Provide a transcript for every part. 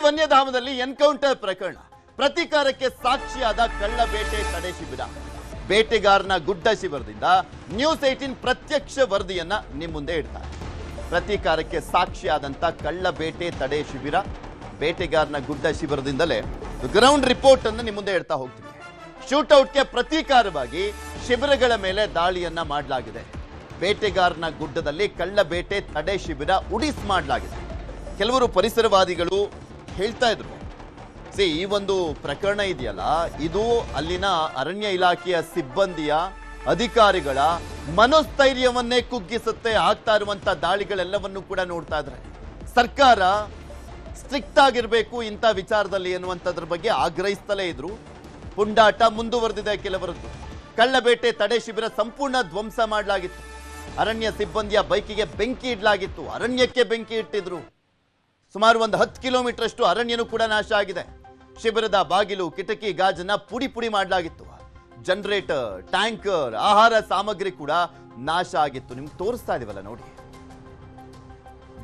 ವನ್ಯಧಾಮದಲ್ಲಿ encounter ಪ್ರಕರಣ, ಪ್ರತೀಕಾರಕ್ಕೆ ಸಾಕ್ಷಿಯಾದ ಕಳ್ಳ ಬೇಟೆ ತಡೆ ಶಿಬಿರ. ಬೇಟೆಗಾರನ ಗುಡ್ಡ ಶಿಬಿರದಿಂದ ನ್ಯೂಸ್ 18 ಪ್ರತ್ಯಕ್ಷ ವರದಿಯನ್ನ ನಿಮ್ಮ ಮುಂದೆ ಇಡ್ತಾರೆ. ಪ್ರತೀಕಾರಕ್ಕೆ ಸಾಕ್ಷಿಯಾದಂತ ಕಳ್ಳ ಬೇಟೆ ತಡೆ ಶಿಬಿರ, ಬೇಟೆಗಾರನ ಗುಡ್ಡ ಶಿಬಿರದಿಂದಲೇ ಗ್ರೌಂಡ್ ರಿಪೋರ್ಟ್ ಅನ್ನು ನಿಮ್ಮ ಮುಂದೆ ಇಡ್ತಾ ಹೋಗ್ತೀವಿ. ಶೂಟೌಟ್ಗೆ ಪ್ರತೀಕಾರವಾಗಿ ಶಿಬಿರಗಳ ಮೇಲೆ ದಾಳಿಯನ್ನ ಮಾಡಲಾಗಿದೆ. ಬೇಟೆಗಾರನ ಗುಡ್ಡದಲ್ಲಿ ಕಳ್ಳ ಬೇಟೆ ತಡೆ ಶಿಬಿರ ಉಡಿಸ್ ಮಾಡಲಾಗಿದೆ. ಕೆಲವರು ಪರಿಸರವಾದಿಗಳು ಹೇಳ್ತಾ ಇದ್ರು, ಈ ಒಂದು ಪ್ರಕರಣ ಇದೆಯಲ್ಲ, ಇದು ಅಲ್ಲಿನ ಅರಣ್ಯ ಇಲಾಖೆಯ ಸಿಬ್ಬಂದಿಯ ಅಧಿಕಾರಿಗಳ ಮನೋಸ್ಥೈರ್ಯವನ್ನೇ ಕುಗ್ಗಿಸುತ್ತೆ. ಆಗ್ತಾ ಇರುವಂತ ದಾಳಿಗಳೆಲ್ಲವನ್ನು ಕೂಡ ನೋಡ್ತಾ ಇದ್ರೆ ಸರ್ಕಾರ ಸ್ಟ್ರಿಕ್ಟ್ ಆಗಿರಬೇಕು ಇಂಥ ವಿಚಾರದಲ್ಲಿ ಎನ್ನುವಂಥದ್ರ ಬಗ್ಗೆ ಆಗ್ರಹಿಸ್ತಲೇ ಇದ್ರು. ಪುಂಡಾಟ ಮುಂದುವರೆದಿದೆ. ಕೆಲವರದ್ದು ಕಳ್ಳಬೇಟೆ ತಡೆ ಶಿಬಿರ ಸಂಪೂರ್ಣ ಧ್ವಂಸ ಮಾಡಲಾಗಿತ್ತು. ಅರಣ್ಯ ಸಿಬ್ಬಂದಿಯ ಬೈಕಿಗೆ ಬೆಂಕಿ ಇಡಲಾಗಿತ್ತು. ಅರಣ್ಯಕ್ಕೆ ಬೆಂಕಿ ಇಟ್ಟಿದ್ರು. ಸುಮಾರು 10 ಕಿಲೋಮೀಟರ್ ಅಷ್ಟು ಅರಣ್ಯನೂ ಕೂಡ ನಾಶ ಆಗಿದೆ. ಶಿಬಿರದ ಬಾಗಿಲು, ಕಿಟಕಿ, ಗಾಜನ್ನ ಪುಡಿ ಪುಡಿ ಮಾಡಲಾಗಿತ್ತು. ಜನರೇಟರ್, ಟ್ಯಾಂಕರ್, ಆಹಾರ ಸಾಮಗ್ರಿ ಕೂಡ ನಾಶ ಆಗಿತ್ತು. ನಿಮ್ಗೆ ತೋರಿಸ್ತಾ ಇದೀವಲ್ಲ ನೋಡಿ.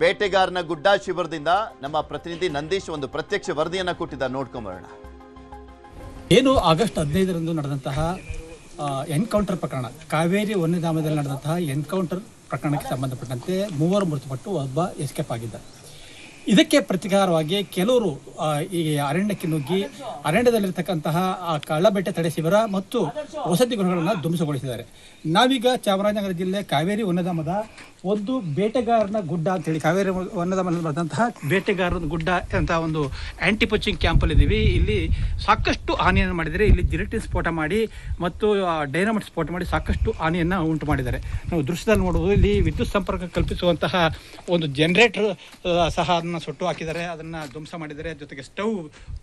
ಬೇಟೆಗಾರನ ಗುಡ್ಡ ಶಿಬಿರದಿಂದ ನಮ್ಮ ಪ್ರತಿನಿಧಿ ನಂದೀಶ್ ಒಂದು ಪ್ರತ್ಯಕ್ಷ ವರದಿಯನ್ನ ಕೊಟ್ಟಿದ್ದಾರೆ, ನೋಡ್ಕೊಂಬರೋಣ. ಏನು ಆಗಸ್ಟ್ 15ರಂದು ನಡೆದಂತಹ ಎನ್ಕೌಂಟರ್ ಪ್ರಕರಣ, ಕಾವೇರಿ ವನ್ಯಧಾಮದಲ್ಲಿ ನಡೆದಂತಹ ಎನ್ಕೌಂಟರ್ ಪ್ರಕರಣಕ್ಕೆ ಸಂಬಂಧಪಟ್ಟಂತೆ 3 ಮೃತಪಟ್ಟು ಒಬ್ಬ ಎಸ್ಕೇಪ್ ಆಗಿದ್ದಾರೆ. ಇದಕ್ಕೆ ಪ್ರತಿಕಾರವಾಗಿ ಕೆಲವರು ಈ ಅರಣ್ಯಕ್ಕೆ ನುಗ್ಗಿ ಅರಣ್ಯದಲ್ಲಿರ್ತಕ್ಕಂತಹ ಕಳ್ಳಬೇಟೆ ತಡೆ ಶಿಬಿರ ಮತ್ತು ವಸತಿ ಗೃಹಗಳನ್ನು ಧ್ವಂಸಗೊಳಿಸಿದ್ದಾರೆ. ನಾವೀಗ ಚಾಮರಾಜನಗರ ಜಿಲ್ಲೆ ಕಾವೇರಿ ವನ್ಯಧಾಮದ ಒಂದು ಬೇಟೆಗಾರನ ಗುಡ್ಡ ಅಂತೇಳಿ, ಕಾವೇರಿ ವನ್ಯಧಾಮದಲ್ಲಿ ಬರೆದಂತಹ ಬೇಟೆಗಾರನ ಗುಡ್ಡ ಅಂತ ಒಂದು ಆಂಟಿ ಪೋಚಿಂಗ್ ಕ್ಯಾಂಪಲ್ಲಿ ಇದ್ದೀವಿ. ಇಲ್ಲಿ ಸಾಕಷ್ಟು ಹಾನಿಯನ್ನು ಮಾಡಿದ್ದಾರೆ. ಇಲ್ಲಿ ಜಿಲೆಟಿನ್ ಸ್ಫೋಟ ಮಾಡಿ ಮತ್ತು ಡೈನಮೈಟ್ ಸ್ಫೋಟ ಮಾಡಿ ಸಾಕಷ್ಟು ಹಾನಿಯನ್ನು ಉಂಟು ಮಾಡಿದ್ದಾರೆ. ನಾವು ದೃಶ್ಯದಲ್ಲಿ ನೋಡುವುದು, ಇಲ್ಲಿ ವಿದ್ಯುತ್ ಸಂಪರ್ಕ ಕಲ್ಪಿಸುವಂತಹ ಒಂದು ಜನರೇಟರ್ ಸಹ ಅದನ್ನು ಸುಟ್ಟು ಹಾಕಿದ್ದಾರೆ, ಅದನ್ನು ಧ್ವಂಸ ಮಾಡಿದ್ದಾರೆ. ಜೊತೆಗೆ ಸ್ಟವ್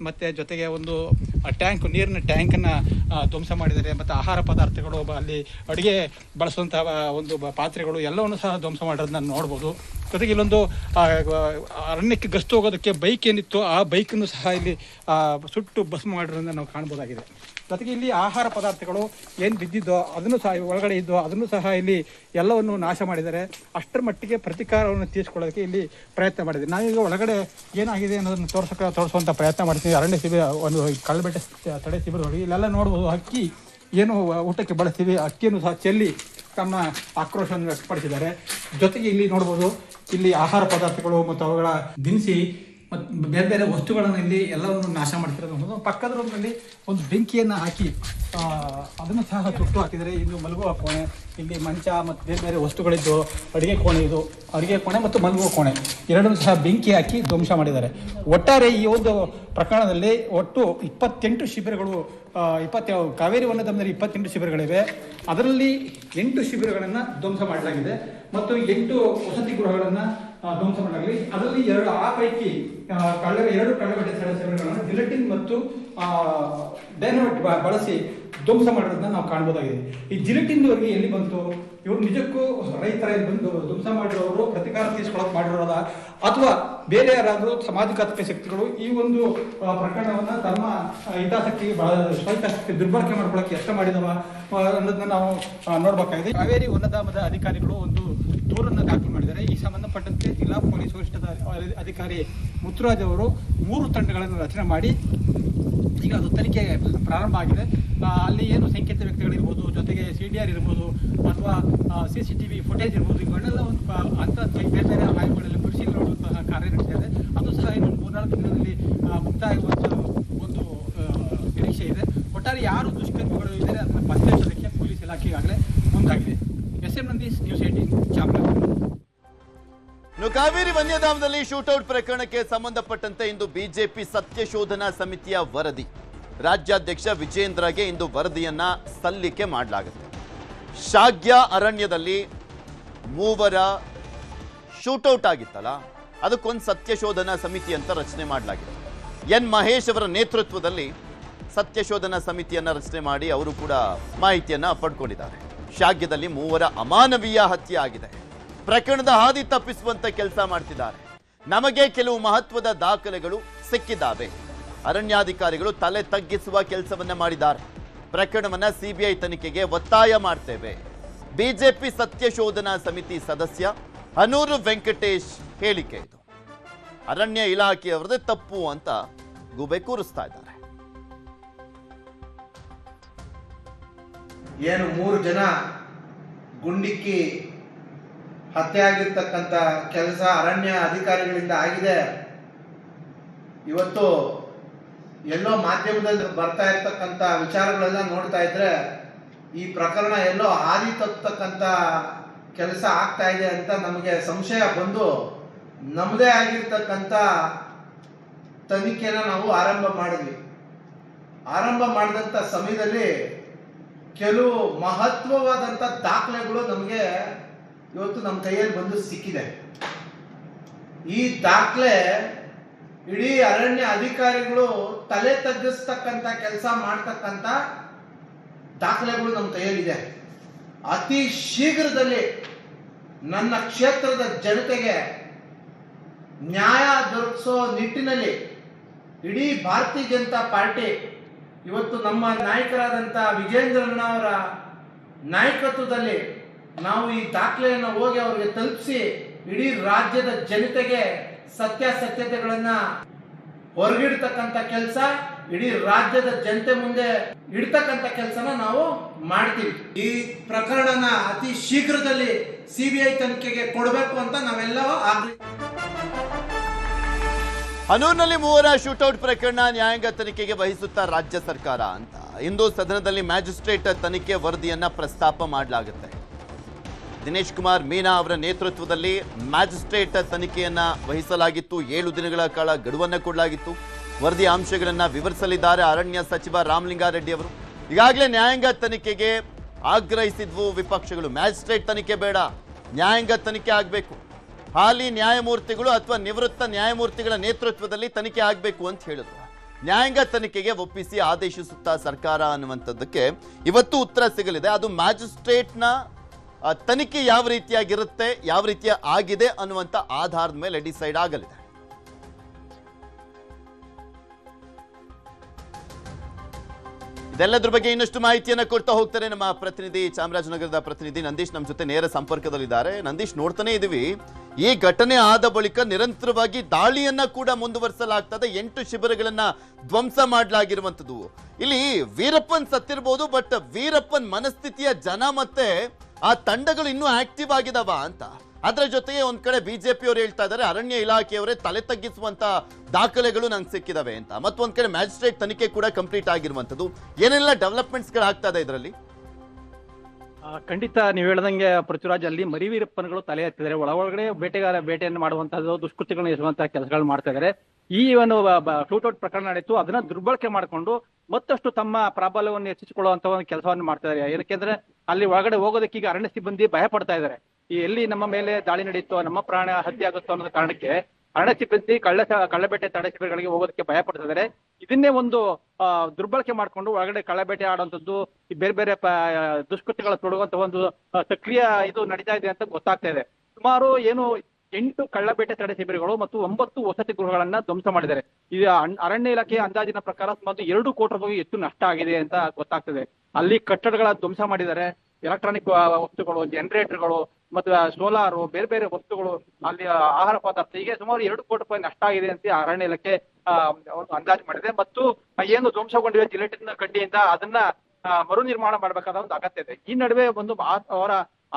ಮತ್ತು ಜೊತೆಗೆ ಒಂದು ಟ್ಯಾಂಕ್, ನೀರಿನ ಟ್ಯಾಂಕನ್ನು ಧ್ವಂಸ ಮಾಡಿದ್ದಾರೆ. ಮತ್ತು ಆಹಾರ ಪದಾರ್ಥಗಳು, ಅಲ್ಲಿ ಅಡುಗೆ ಬಳಸುವಂತಹ ಒಂದು ಪಾತ್ರೆಗಳು ಎಲ್ಲವನ್ನು ಸಹ ಧ್ವಂಸ ಮಾಡಿರೋದನ್ನ ನೋಡ್ಬೋದು. ಜೊತೆಗೆ ಇಲ್ಲೊಂದು ಅರಣ್ಯಕ್ಕೆ ಗಸ್ತು ಹೋಗೋದಕ್ಕೆ ಬೈಕ್ ಏನಿತ್ತು, ಆ ಬೈಕನ್ನು ಸಹ ಇಲ್ಲಿ ಸುಟ್ಟು ಭಸ್ಮ ಮಾಡಿರೋದನ್ನ ನಾವು ಕಾಣ್ಬೋದಾಗಿದೆ. ಜೊತೆಗೆ ಇಲ್ಲಿ ಆಹಾರ ಪದಾರ್ಥಗಳು ಏನು ಬಿದ್ದಿದ್ದೋ ಅದನ್ನು ಸಹ ಒಳಗಡೆ ಇದ್ದೋ ಅದನ್ನು ಸಹ ಇಲ್ಲಿ ಎಲ್ಲವನ್ನು ನಾಶ ಮಾಡಿದ್ದಾರೆ. ಅಷ್ಟರ ಮಟ್ಟಿಗೆ ಪ್ರತೀಕಾರವನ್ನು ತೀರಿಸ್ಕೊಳ್ಳೋದಕ್ಕೆ ಇಲ್ಲಿ ಪ್ರಯತ್ನ ಮಾಡಿದ್ದೀವಿ. ನಾವೀಗ ಒಳಗಡೆ ಏನಾಗಿದೆ ಅನ್ನೋದನ್ನು ತೋರಿಸುವಂಥ ಪ್ರಯತ್ನ ಮಾಡ್ತೀವಿ. ಅರಣ್ಯ ಶಿಬಿರ, ಒಂದು ಕಳ್ಳಬೇಟೆ ತಡೆ ಶಿಬಿರ ಹೊರಗೆ ಇಲ್ಲೆಲ್ಲ ನೋಡ್ಬೋದು. ಅಕ್ಕಿ ಏನು ಊಟಕ್ಕೆ ಬಳಸ್ತೀವಿ, ಅಕ್ಕಿಯನ್ನು ಸಹ ಚೆಲ್ಲಿ ತಮ್ಮ ಆಕ್ರೋಶವನ್ನು ವ್ಯಕ್ತಪಡಿಸಿದ್ದಾರೆ. ಜೊತೆಗೆ ಇಲ್ಲಿ ನೋಡ್ಬೋದು, ಇಲ್ಲಿ ಆಹಾರ ಪದಾರ್ಥಗಳು ಮತ್ತು ಅವುಗಳ ದಿನಸಿ ಮತ್ತು ಬೇರೆ ಬೇರೆ ವಸ್ತುಗಳನ್ನು ಇಲ್ಲಿ ಎಲ್ಲವನ್ನು ನಾಶ ಮಾಡ್ತಿರೋದು. ಪಕ್ಕದ ರೂಮ್ನಲ್ಲಿ ಒಂದು ಬೆಂಕಿಯನ್ನು ಹಾಕಿ ಅದನ್ನು ಸಹ ಸುಟ್ಟು ಹಾಕಿದರೆ. ಇದು ಮಲಗುವ ಕೋಣೆ, ಇಲ್ಲಿ ಮಂಚ ಮತ್ತು ಬೇರೆ ಬೇರೆ ವಸ್ತುಗಳಿದ್ದು ಅಡುಗೆ ಕೋಣೆ, ಇದು ಅಡುಗೆ ಕೋಣೆ ಮತ್ತು ಮಲಗುವ ಕೋಣೆ ಎರಡನ್ನೂ ಸಹ ಬೆಂಕಿ ಹಾಕಿ ಧ್ವಂಸ ಮಾಡಿದ್ದಾರೆ. ಒಟ್ಟಾರೆ ಈ ಒಂದು ಪ್ರಕರಣದಲ್ಲಿ ಒಟ್ಟು 28 ಶಿಬಿರಗಳು, ಕಾವೇರಿ ವನ್ಯಧಾಮದಲ್ಲಿ 28 ಶಿಬಿರಗಳಿವೆ. ಅದರಲ್ಲಿ 8 ಶಿಬಿರಗಳನ್ನು ಧ್ವಂಸ ಮಾಡಲಾಗಿದೆ ಮತ್ತು 8 ವಸತಿ ಗೃಹಗಳನ್ನು ಧ್ವಂಸ ಮಾಡಲಾಗಿದೆ. ಅದರಲ್ಲಿ ಆ ಪೈಕಿ 2 ಕಳ್ಳಬೇಟೆ ತಡೆ ಶಿಬಿರಗಳನ್ನು ಜಿಲೆಟಿನ್ ಮತ್ತು ಡೈನಮೈಟ್ ಬಳಸಿ ಧ್ವಂಸ ಮಾಡಿರೋದನ್ನ ನಾವು ಕಾಣ್ಬೋದಾಗಿದೆ. ಈ ಜಿಲೆಟಿನ್ ಅವರಿಗೆ ಎಲ್ಲಿ ಬಂತು? ಇವರು ನಿಜಕ್ಕೂ ರೈತರ ಬಂದು ಧ್ವಂಸ ಮಾಡಿರೋರು ಪ್ರತಿಕಾರ ತೀರಿಸ್ಕೊಳ್ಳೋಕೆ ಮಾಡಿರೋದ, ಅಥವಾ ಬೇರೆ ಯಾರಾದರೂ ಸಮಾಜಘಾತಕ ಶಕ್ತಿಗಳು ಈ ಒಂದು ಪ್ರಕರಣವನ್ನು ತಮ್ಮ ಹಿತಾಸಕ್ತಿಗೆ ಸ್ವಹಿತಾಸಕ್ತಿ ದುರ್ಬಳಕೆ ಮಾಡ್ಕೊಳ್ಳೋಕೆ ಎಷ್ಟು ಮಾಡಿದವ ಅನ್ನೋದನ್ನ ನಾವು ನೋಡ್ಬೇಕಾಗಿದೆ. ಕಾವೇರಿ ವನ್ಯಧಾಮದ ಅಧಿಕಾರಿಗಳು ಒಂದು ದೂರನ್ನು ದಾಖಲು ಮಾಡಿದ್ದಾರೆ. ಈ ಸಂಬಂಧಪಟ್ಟಂತೆ ಜಿಲ್ಲಾ ಪೊಲೀಸ್ ವರಿಷ್ಠ ಅಧಿಕಾರಿ ಮುತ್ತುರಾಜ್ ಅವರು 3 ತಂಡಗಳನ್ನು ರಚನೆ ಮಾಡಿ ಈಗ ಅದು ತನಿಖೆ ಪ್ರಾರಂಭ ಆಗಿದೆ. ಅಲ್ಲಿ ಏನು ಸಂಕೇತ ವ್ಯಕ್ತಿಗಳಿರ್ಬೋದು, ಜೊತೆಗೆ CDR ಇರ್ಬೋದು, ಅಥವಾ CCTV ಫುಟೇಜ್ ಇರ್ಬೋದು, ಇವುಗಳೆಲ್ಲ ಒಂದು ಅಂತ ಬೇರೆ ಬೇರೆ ಆಯೋಗಗಳಲ್ಲಿ ಪರಿಶೀಲನೆ ಮಾಡುವಂತಹ ಕಾರ್ಯ ನಡೆಸಿದೆ. ಅದು ಸಹ ಇನ್ನೊಂದು 3-4 ದಿನದಲ್ಲಿ ಮುಕ್ತಾಯವಾಗುವಂಥ ಒಂದು ನಿರೀಕ್ಷೆ ಇದೆ. ಒಟ್ಟಾರೆ ಯಾರು ದುಷ್ಕರ್ಮಿಗಳು ಇದ್ದಾರೆ ಅದನ್ನು ಪತ್ತೆ ಹಚ್ಚೋದಕ್ಕೆ ಪೊಲೀಸ್ ಇಲಾಖೆ ಈಗಾಗಲೇ ಮುಂದಾಗಿದೆ. SM Nandeesh, news 18, Chamarajanagar. ಕಾವೇರಿ ವನ್ಯಧಾಮದಲ್ಲಿ ಶೂಟೌಟ್ ಪ್ರಕರಣಕ್ಕೆ ಸಂಬಂಧಪಟ್ಟಂತೆ ಇಂದು ಬಿಜೆಪಿ ಸತ್ಯಶೋಧನಾ ಸಮಿತಿಯ ವರದಿ, ರಾಜ್ಯಾಧ್ಯಕ್ಷ ವಿಜೇಂದ್ರಗೆ ಇಂದು ವರದಿಯನ್ನ ಸಲ್ಲಿಕೆ ಮಾಡಲಾಗುತ್ತೆ. ಶಾಗ್ಯ ಅರಣ್ಯದಲ್ಲಿ 3 ಶೂಟೌಟ್ ಆಗಿತ್ತಲ್ಲ, ಅದಕ್ಕೊಂದು ಸತ್ಯಶೋಧನಾ ಸಮಿತಿ ಅಂತ ರಚನೆ ಮಾಡಲಾಗಿದೆ. ಎನ್ ಮಹೇಶ್ ಅವರ ನೇತೃತ್ವದಲ್ಲಿ ಸತ್ಯಶೋಧನಾ ಸಮಿತಿಯನ್ನ ರಚನೆ ಮಾಡಿ ಅವರು ಕೂಡ ಮಾಹಿತಿಯನ್ನ ಪಡ್ಕೊಂಡಿದ್ದಾರೆ. ಶಾಗ್ಯದಲ್ಲಿ 3 ಅಮಾನವೀಯ ಹತ್ಯೆ ಆಗಿದೆ. ಪ್ರಕರಣದ ಹಾದಿ ತಪ್ಪಿಸುವಂತ ಕೆಲಸ ಮಾಡ್ತಿದ್ದಾರೆ. ನಮಗೆ ಕೆಲವು ಮಹತ್ವದ ದಾಖಲೆಗಳು ಸಿಕ್ಕಿದ್ದಾವೆ. ಅರಣ್ಯಾಧಿಕಾರಿಗಳು ತಲೆ ತಗ್ಗಿಸುವ ಕೆಲಸವನ್ನ ಮಾಡಿದ್ದಾರೆ. ಪ್ರಕರಣವನ್ನ CBI ತನಿಖೆಗೆ ಒತ್ತಾಯ ಮಾಡ್ತೇವೆ. ಬಿಜೆಪಿ ಸತ್ಯಶೋಧನಾ ಸಮಿತಿ ಸದಸ್ಯ ಹನೂರು ವೆಂಕಟೇಶ್ ಹೇಳಿಕೆ ಇದು. ಅರಣ್ಯ ಇಲಾಖೆಯವರದೇ ತಪ್ಪು ಅಂತ ಗೂಬೆ ಕೂರಿಸ್ತಾ ಇದ್ದಾರೆ. ಏನು 3 ಜನ ಗುಂಡಿಕ್ಕಿ ಹತ್ಯೆ ಆಗಿರ್ತಕ್ಕಂಥ ಕೆಲಸ ಅರಣ್ಯ ಅಧಿಕಾರಿಗಳಿಂದ ಆಗಿದೆ. ಇವತ್ತು ಎಲ್ಲೋ ಮಾಧ್ಯಮದಲ್ಲಿ ಬರ್ತಾ ಇರ್ತಕ್ಕಂಥ ವಿಚಾರಗಳೆಲ್ಲ ನೋಡ್ತಾ ಇದ್ರೆ ಈ ಪ್ರಕರಣ ಎಲ್ಲೋ ಹಾದಿ ತಪ್ಪತಕ್ಕಂಥ ಕೆಲಸ ಆಗ್ತಾ ಇದೆ ಅಂತ ನಮಗೆ ಸಂಶಯ ಬಂದು ನಮ್ಮದೇ ಆಗಿರ್ತಕ್ಕಂಥ ತನಿಖೆನ ನಾವು ಆರಂಭ ಮಾಡಿದ್ವಿ. ಆರಂಭ ಮಾಡಿದಂಥ ಸಮಯದಲ್ಲಿ ಕೆಲವು ಮಹತ್ವವಾದಂಥ ದಾಖಲೆಗಳು ನಮಗೆ ಇವತ್ತು ನಮ್ಮ ಕೈಯಲ್ಲಿ ಬಂದು ಸಿಕ್ಕಿದೆ. ಈ ದಾಖಲೆ ಇಡೀ ಅರಣ್ಯ ಅಧಿಕಾರಿಗಳು ತಲೆ ತಗ್ಗಿಸ್ತಕ್ಕಂಥ ಕೆಲಸ ಮಾಡ್ತಕ್ಕಂಥ ದಾಖಲೆಗಳು ನಮ್ಮ ಕೈಯಲ್ಲಿದೆ. ಅತಿ ಶೀಘ್ರದಲ್ಲಿ ನನ್ನ ಕ್ಷೇತ್ರದ ಜನತೆಗೆ ನ್ಯಾಯ ದೊರಕಿಸೋ ನಿಟ್ಟಿನಲ್ಲಿ ಇಡೀ ಭಾರತೀಯ ಜನತಾ ಪಾರ್ಟಿ ಇವತ್ತು ನಮ್ಮ ನಾಯಕರಾದಂಥ ವಿಜೇಂದ್ರಣ್ಣವರ ನಾಯಕತ್ವದಲ್ಲಿ ನಾವು ಈ ದಾಖಲೆಯನ್ನು ಹೋಗಿ ಅವರಿಗೆ ತಲುಪಿಸಿ ಇಡೀ ರಾಜ್ಯದ ಜನತೆಗೆ ಸತ್ಯಾಸತ್ಯತೆಗಳನ್ನ ಹೊರಗಿಡ್ತಕ್ಕಂಥ ಕೆಲಸ, ಇಡೀ ರಾಜ್ಯದ ಜನತೆ ಮುಂದೆ ಇಡ್ತಕ್ಕಂಥ ಕೆಲಸನ ನಾವು ಮಾಡ್ತೀವಿ. ಈ ಪ್ರಕರಣನ ಅತಿ ಶೀಘ್ರದಲ್ಲಿ ಸಿಬಿಐ ತನಿಖೆಗೆ ಕೊಡಬೇಕು ಅಂತ ನಾವೆಲ್ಲವೂ ಹನೂರಿನಲ್ಲಿ 3 ಶೂಟೌಟ್ ಪ್ರಕರಣ ನ್ಯಾಯಾಂಗ ತನಿಖೆಗೆ ವಹಿಸುತ್ತಾ ರಾಜ್ಯ ಸರ್ಕಾರ ಅಂತ ಇಂದು ಸದನದಲ್ಲಿ ಮ್ಯಾಜಿಸ್ಟ್ರೇಟ್ ತನಿಖೆ ವರದಿಯನ್ನ ಪ್ರಸ್ತಾಪ ಮಾಡಲಾಗುತ್ತೆ. ದಿನೇಶ್ ಕುಮಾರ್ ಮೀನಾ ಅವರ ನೇತೃತ್ವದಲ್ಲಿ ಮ್ಯಾಜಿಸ್ಟ್ರೇಟ್ ತನಿಖೆಯನ್ನ ವಹಿಸಲಾಗಿತ್ತು. 7 ದಿನಗಳ ಕಾಲ ಗಡುವನ್ನು ಕೊಡಲಾಗಿತ್ತು. ವರದಿ ಅಂಶಗಳನ್ನ ವಿವರಿಸಲಿದ್ದಾರೆ ಅರಣ್ಯ ಸಚಿವ ರಾಮಲಿಂಗಾರೆಡ್ಡಿ ಅವರು. ಈಗಾಗಲೇ ನ್ಯಾಯಾಂಗ ತನಿಖೆಗೆ ಆಗ್ರಹಿಸಿದ್ವು ವಿಪಕ್ಷಗಳು. ಮ್ಯಾಜಿಸ್ಟ್ರೇಟ್ ತನಿಖೆ ಬೇಡ, ನ್ಯಾಯಾಂಗ ತನಿಖೆ ಆಗಬೇಕು, ಹಾಲಿ ನ್ಯಾಯಮೂರ್ತಿಗಳು ಅಥವಾ ನಿವೃತ್ತ ನ್ಯಾಯಮೂರ್ತಿಗಳ ನೇತೃತ್ವದಲ್ಲಿ ತನಿಖೆ ಆಗಬೇಕು ಅಂತ ಹೇಳಿದ್ರು. ನ್ಯಾಯಾಂಗ ತನಿಖೆಗೆ ಒಪ್ಪಿಸಿ ಆದೇಶಿಸುತ್ತಾ ಸರ್ಕಾರ ಅನ್ನುವಂಥದ್ದಕ್ಕೆ ಇವತ್ತು ಉತ್ತರ ಸಿಗಲಿದೆ. ಅದು ಮ್ಯಾಜಿಸ್ಟ್ರೇಟ್ನ ತನಿಖೆ ಯಾವ ರೀತಿಯಾಗಿರುತ್ತೆ, ಯಾವ ರೀತಿಯ ಆಗಿದೆ ಅನ್ನುವಂಥ ಆಧಾರದ ಮೇಲೆ ಡಿಸೈಡ್ ಆಗಲಿದೆ. ಇದೆಲ್ಲದ್ರ ಬಗ್ಗೆ ಇನ್ನಷ್ಟು ಮಾಹಿತಿಯನ್ನು ಕೊಡ್ತಾ ಹೋಗ್ತಾರೆ ನಮ್ಮ ಪ್ರತಿನಿಧಿ, ಚಾಮರಾಜನಗರದ ಪ್ರತಿನಿಧಿ ನಂದೀಶ್ ನಮ್ಮ ಜೊತೆ ನೇರ ಸಂಪರ್ಕದಲ್ಲಿದ್ದಾರೆ. ನಂದೀಶ್, ನೋಡ್ತಾನೆ ಇದೀವಿ ಈ ಘಟನೆ ಆದ ಬಳಿಕ ನಿರಂತರವಾಗಿ ದಾಳಿಯನ್ನ ಕೂಡ ಮುಂದುವರಿಸಲಾಗ್ತದೆ. 8 ಶಿಬಿರಗಳನ್ನ ಧ್ವಂಸ ಮಾಡಲಾಗಿರುವಂಥದ್ದು. ಇಲ್ಲಿ ವೀರಪ್ಪನ್ ಸತ್ತಿರ್ಬೋದು, ಬಟ್ ವೀರಪ್ಪನ್ ಮನಸ್ಥಿತಿಯ ಜನ ಮತ್ತೆ ಆ ತಂಡಗಳು ಇನ್ನೂ ಆಕ್ಟಿವ್ ಆಗಿದಾವ ಅಂತ. ಅದರ ಜೊತೆಗೆ ಒಂದ್ ಕಡೆ ಬಿಜೆಪಿಯವರು ಹೇಳ್ತಾ ಇದ್ದಾರೆ ಅರಣ್ಯ ಇಲಾಖೆಯವರೇ ತಲೆ ತಗ್ಗಿಸುವಂತ ದಾಖಲೆಗಳು ನಂಗೆ ಸಿಕ್ಕಿದಾವೆ ಅಂತ. ಮತ್ತೊಂದ್ ಕಡೆ ಮ್ಯಾಜಿಸ್ಟ್ರೇಟ್ ತನಿಖೆ ಕೂಡ ಕಂಪ್ಲೀಟ್ ಆಗಿರುವಂತದ್ದು. ಏನೆಲ್ಲ ಡೆವಲಪ್ಮೆಂಟ್ಸ್ ಗಳು ಆಗ್ತಾ ಇದೆ ಇದರಲ್ಲಿ? ಖಂಡಿತ ನೀವು ಹೇಳ್ದಂಗೆ ಪೃಥ್ವಿರಾಜ್, ಅಲ್ಲಿ ಮರಿವೀರಪ್ಪನ್ಗಳು ತಲೆ ಎತ್ತಿದ್ದಾರೆ. ಒಳಗಡೆ ಬೇಟೆಯನ್ನು ಮಾಡುವಂತಹದ್ದು, ದುಷ್ಕೃತ್ಯಗಳನ್ನ ಎಸಗುವಂತಹ ಕೆಲಸಗಳು ಮಾಡ್ತಾ ಇದ್ದಾರೆ. ಈ ಒಂದು ಶೂಟೌಟ್ ಪ್ರಕರಣ ನಡೆಯಿತು, ಅದನ್ನ ದುರ್ಬಳಕೆ ಮಾಡಿಕೊಂಡು ಮತ್ತಷ್ಟು ತಮ್ಮ ಪ್ರಾಬಲ್ಯವನ್ನು ಹೆಚ್ಚಿಸಿಕೊಳ್ಳುವಂತ ಒಂದು ಕೆಲಸವನ್ನು ಮಾಡ್ತಾ ಇದ್ದಾರೆ. ಏನಕ್ಕೆಂದ್ರೆ ಅಲ್ಲಿ ಒಳಗಡೆ ಹೋಗೋದಕ್ಕೆ ಈಗ ಅರಣ್ಯ ಸಿಬ್ಬಂದಿ ಭಯ ಪಡ್ತಾ ಇದ್ದಾರೆ. ಈ ಎಲ್ಲಿ ನಮ್ಮ ಮೇಲೆ ದಾಳಿ ನಡೆಯುತ್ತೋ, ನಮ್ಮ ಪ್ರಾಣ ಹತ್ಯೆ ಆಗುತ್ತೋ ಅನ್ನೋ ಕಾರಣಕ್ಕೆ ಅರಣ್ಯ ಸಿಬ್ಬಂದಿ ಕಳ್ಳಬೇಟೆ ತಡೆ ಶಿಬಿರಗಳಿಗೆ ಹೋಗೋದಕ್ಕೆ ಭಯ ಪಡ್ತಾ ಇದ್ದಾರೆ. ಇದನ್ನೇ ಒಂದು ದುರ್ಬಳಕೆ ಮಾಡಿಕೊಂಡು ಒಳಗಡೆ ಕಳ್ಳಬೇಟೆ ಆಡುವಂಥದ್ದು, ಬೇರೆ ಬೇರೆ ದುಷ್ಕೃತ್ಯಗಳ ತೊಡಗುವಂತ ಒಂದು ಸಕ್ರಿಯ ಇದು ನಡೀತಾ ಇದೆ ಅಂತ ಗೊತ್ತಾಗ್ತಾ ಇದೆ. ಸುಮಾರು 8 ಕಳ್ಳಬೇಟೆ ತಡೆ ಶಿಬಿರಗಳು ಮತ್ತು 9 ವಸತಿ ಗೃಹಗಳನ್ನ ಧ್ವಂಸ ಮಾಡಿದ್ದಾರೆ. ಇದು ಅರಣ್ಯ ಇಲಾಖೆಯ ಅಂದಾಜಿನ ಪ್ರಕಾರ ಸುಮಾರು 2 ಕೋಟಿ ರೂಪಾಯಿ ಹೆಚ್ಚು ನಷ್ಟ ಆಗಿದೆ ಅಂತ ಗೊತ್ತಾಗ್ತದೆ. ಅಲ್ಲಿ ಕಟ್ಟಡಗಳ ಧ್ವಂಸ ಮಾಡಿದ್ದಾರೆ. ಎಲೆಕ್ಟ್ರಾನಿಕ್ ವಸ್ತುಗಳು, ಜನರೇಟರ್ಗಳು ಮತ್ತು ಸೋಲಾರು, ಬೇರೆ ಬೇರೆ ವಸ್ತುಗಳು, ಅಲ್ಲಿ ಆಹಾರ ಪದಾರ್ಥ, ಹೀಗೆ ಸುಮಾರು 2 ಕೋಟಿ ರೂಪಾಯಿ ನಷ್ಟ ಆಗಿದೆ ಅಂತ ಅರಣ್ಯ ಇಲಾಖೆ ಒಂದು ಅಂದಾಜು ಮಾಡಿದೆ. ಮತ್ತು ಏನು ಧ್ವಂಸಗೊಂಡಿವೆ ಜಿಲೆಟಿನ್ ಕಡ್ಡಿಯಿಂದ ಅದನ್ನ ಮರು ನಿರ್ಮಾಣ ಮಾಡಬೇಕಾದ ಒಂದು ಅಗತ್ಯ ಇದೆ. ಈ ನಡುವೆ ಒಂದು ಅವರ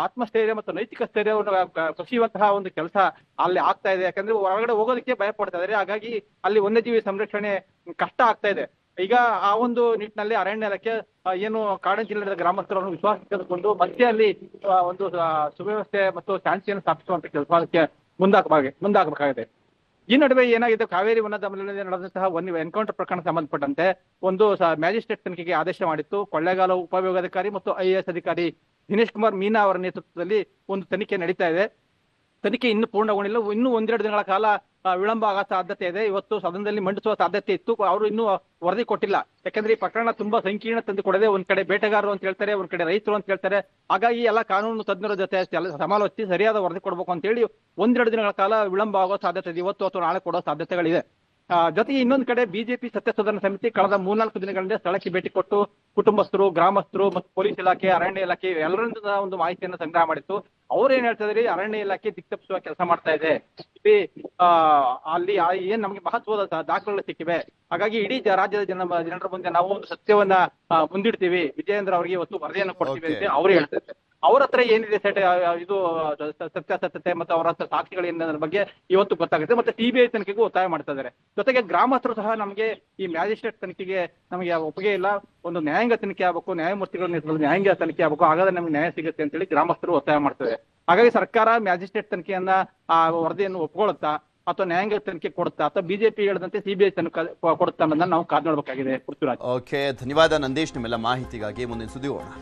ಆತ್ಮಸ್ಥೈರ್ಯ ಮತ್ತು ನೈತಿಕ ಸ್ಥೈರ್ಯವನ್ನು ಕಸಿಯುವಂತಹ ಒಂದು ಕೆಲಸ ಅಲ್ಲಿ ಆಗ್ತಾ ಇದೆ. ಯಾಕಂದ್ರೆ ಹೊರಗಡೆ ಹೋಗೋದಕ್ಕೆ ಭಯ ಪಡ್ತಾ ಇದ್ದಾರೆ. ಹಾಗಾಗಿ ಅಲ್ಲಿ ವನ್ಯಜೀವಿ ಸಂರಕ್ಷಣೆ ಕಷ್ಟ ಆಗ್ತಾ ಇದೆ. ಈಗ ಆ ಒಂದು ನಿಟ್ಟಿನಲ್ಲಿ ಅರಣ್ಯ ಇಲಾಖೆ ಏನು ಕಾಡಂಚಿ ಜಿಲ್ಲೆಯ ಗ್ರಾಮಸ್ಥರನ್ನು ವಿಶ್ವಾಸ ತೆಗೆದುಕೊಂಡು ಮತ್ತೆ ಅಲ್ಲಿ ಒಂದು ಸುವ್ಯವಸ್ಥೆ ಮತ್ತು ಶಾಂತಿಯನ್ನು ಸ್ಥಾಪಿಸುವಂತ ಕೆಲಸಕ್ಕೆ ಮುಂದಾಗಬೇಕಾಗಿದೆ. ಈ ನಡುವೆ ಏನಾಗಿದೆ, ಕಾವೇರಿ ವನಧಾಮದಲ್ಲಿ ನಡೆದಂತಹ ಒಂದು ಎನ್ಕೌಂಟರ್ ಪ್ರಕರಣ ಸಂಬಂಧಪಟ್ಟಂತೆ ಒಂದು ಮ್ಯಾಜಿಸ್ಟ್ರೇಟ್ ತನಿಖೆಗೆ ಆದೇಶ ಮಾಡಿತ್ತು. ಕೊಳ್ಳೇಗಾಲ ಉಪವಿಭಾಗಾಧಿಕಾರಿ ಮತ್ತು IAS ಅಧಿಕಾರಿ ದಿನೇಶ್ ಕುಮಾರ್ ಮೀನಾ ಅವರ ನೇತೃತ್ವದಲ್ಲಿ ಒಂದು ತನಿಖೆ ನಡೀತಾ ಇದೆ. ತನಿಖೆ ಇನ್ನೂ ಪೂರ್ಣಗೊಂಡಿಲ್ಲ. ಇನ್ನೂ 1-2 ದಿನಗಳ ಕಾಲ ವಿಳಂಬ ಆಗೋ ಸಾಧ್ಯತೆ ಇದೆ. ಇವತ್ತು ಸದನದಲ್ಲಿ ಮಂಡಿಸುವ ಸಾಧ್ಯತೆ ಇತ್ತು. ಅವರು ಇನ್ನೂ ವರದಿ ಕೊಟ್ಟಿಲ್ಲ. ಯಾಕಂದ್ರೆ ಈ ಪ್ರಕರಣ ತುಂಬಾ ಸಂಕೀರ್ಣ ತಂದು ಕೊಡದೆ. ಒಂದ್ ಕಡೆ ಬೇಟೆಗಾರರು ಅಂತ ಹೇಳ್ತಾರೆ, ಒಂದ್ ಕಡೆ ರೈತರು ಅಂತ ಹೇಳ್ತಾರೆ. ಹಾಗಾಗಿ ಎಲ್ಲ ಕಾನೂನು ತಜ್ಞರ ಜೊತೆ ಸಮಾಲೋಚಿಸಿ ಸರಿಯಾದ ವರದಿ ಕೊಡಬೇಕು ಅಂತ ಹೇಳಿ 1-2 ದಿನಗಳ ಕಾಲ ವಿಳಂಬ ಆಗೋ ಸಾಧ್ಯತೆ ಇದೆ. ಇವತ್ತು ಅಥವಾ ನಾಳೆ ಕೊಡೋ ಸಾಧ್ಯತೆಗಳಿದೆ. ಜೊತೆಗೆ ಇನ್ನೊಂದು ಕಡೆ ಬಿಜೆಪಿ ಸತ್ಯಶೋಧನಾ ಸಮಿತಿ ಕಳೆದ 3-4 ದಿನಗಳಿಂದ ಸ್ಥಳಕ್ಕೆ ಭೇಟಿ ಕೊಟ್ಟು ಕುಟುಂಬಸ್ಥರು, ಗ್ರಾಮಸ್ಥರು ಮತ್ತು ಪೊಲೀಸ್ ಇಲಾಖೆ, ಅರಣ್ಯ ಇಲಾಖೆ ಎಲ್ಲರಿಂದ ಒಂದು ಮಾಹಿತಿಯನ್ನು ಸಂಗ್ರಹ ಮಾಡಿತ್ತು. ಅವ್ರು ಏನ್ ಹೇಳ್ತಾ ಇದ್ರಿ, ಅರಣ್ಯ ಇಲಾಖೆ ದಿಕ್ತಪ್ಪಿಸುವ ಕೆಲಸ ಮಾಡ್ತಾ ಇದೆ. ಅಲ್ಲಿ ಏನ್ ನಮಗೆ ಮಹತ್ವದ ದಾಖಲೆಗಳು ಸಿಕ್ಕಿವೆ. ಹಾಗಾಗಿ ಇಡೀ ರಾಜ್ಯದ ಜನರ ಮುಂದೆ ನಾವು ಒಂದು ಸತ್ಯವನ್ನ ಮುಂದಿಡ್ತೀವಿ, ವಿಜಯೇಂದ್ರ ಅವರಿಗೆ ಇವತ್ತು ವರದಿಯನ್ನು ಕೊಡ್ತೀವಿ ಅಂತ ಅವ್ರು ಹೇಳ್ತಾ ಇದ್ದಾರೆ. ಅವ್ರ ಹತ್ರ ಏನಿದೆ ಇದು ಸತ್ಯಾಸತ್ಯತೆ ಮತ್ತು ಅವರ ಹತ್ರ ಸಾಕ್ಷಿಗಳು ಏನದ್ರ ಬಗ್ಗೆ ಇವತ್ತು ಗೊತ್ತಾಗುತ್ತೆ. ಮತ್ತೆ ಸಿಬಿಐ ತನಿಖೆಗೂ ಒತ್ತಾಯ ಮಾಡ್ತಾ ಇದ್ದಾರೆ. ಜೊತೆಗೆ ಗ್ರಾಮಸ್ಥರು ಸಹ ನಮಗೆ ಈ ಮ್ಯಾಜಿಸ್ಟ್ರೇಟ್ ತನಿಖೆಗೆ ನಮಗೆ ಒಪ್ಪಿಗೆ ಇಲ್ಲ, ಒಂದು ನ್ಯಾಯಾಂಗ ತನಿಖೆ ಆಗಬೇಕು, ನ್ಯಾಯಮೂರ್ತಿಗಳ ನೇತೃತ್ವದಲ್ಲಿ ನ್ಯಾಯಾಂಗ ತನಿಖೆ ಆಗಬೇಕು, ಹಾಗಾದ್ರೆ ನಮ್ಗೆ ನ್ಯಾಯ ಸಿಗುತ್ತೆ ಅಂತೇಳಿ ಗ್ರಾಮಸ್ಥರು ಒತ್ತಾಯ ಮಾಡ್ತಾರೆ. ಹಾಗಾಗಿ ಸರ್ಕಾರ ಮ್ಯಾಜಿಸ್ಟ್ರೇಟ್ ತನಿಖೆಯನ್ನ ಆ ವರದಿಯನ್ನು ಒಪ್ಕೊಳುತ್ತಾ ಅಥವಾ ನ್ಯಾಯಾಂಗ ತನಿಖೆ ಕೊಡುತ್ತಾ ಅಥವಾ ಬಿಜೆಪಿ ಹೇಳಿದಂತೆ ಸಿಬಿಐ ತನಿಖೆ ಕೊಡುತ್ತಾ ಅನ್ನೋದನ್ನ ನಾವು ಕಾದು ನೋಡಬೇಕಾಗಿದೆ. ಪೃಥ್ವಿರಾಜ್. ಓಕೆ, ಧನ್ಯವಾದ ನಂದೀಶ್ ನಿಮ್ಮೆಲ್ಲ ಮಾಹಿತಿಗಾಗಿ. ಮುಂದಿನ ಸುದ್ದಿ ಹೋಗೋಣ.